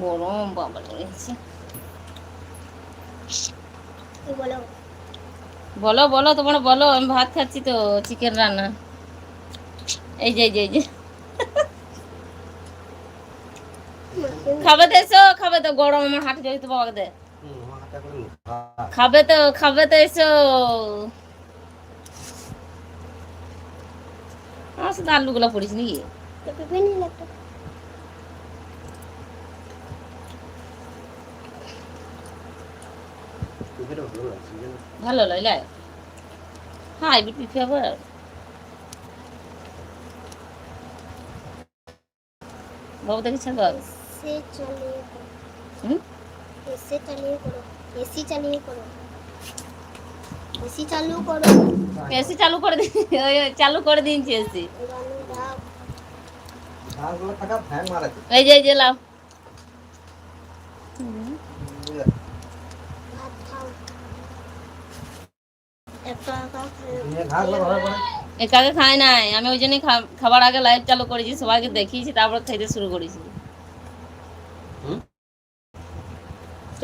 গরম বাবা লেগেছে। বলো বলো বলো তোমরা বলো, আমি ভাত খাচ্ছি তো, চিকেন রান্না। এই যে এই যে এই যে খাবে তো এসো, খাবে তো, গরম আমার হাতে যদি তো বাবাকে দে। খাবে তো এসো। আমার সাথে আলুগুলো পড়িস নাকি? ভালো লাগলে হ্যাঁ এবার পিঠে আবার বাবু দেখে ছাড়বা। এসি চালিয়ে করো, এসি চালিয়ে করো, এসি চালু করো, এসি চালু করে দিন, চালু করে দিনছি এসি। এই যে এই যে লাও। ভাত খাও, একা একাকে খাই নাই আমি, ওই জন্যই খাবার আগে লাইভ চালু করেছি, সবাইকে দেখিয়েছি, তারপর খাইতে শুরু করেছি।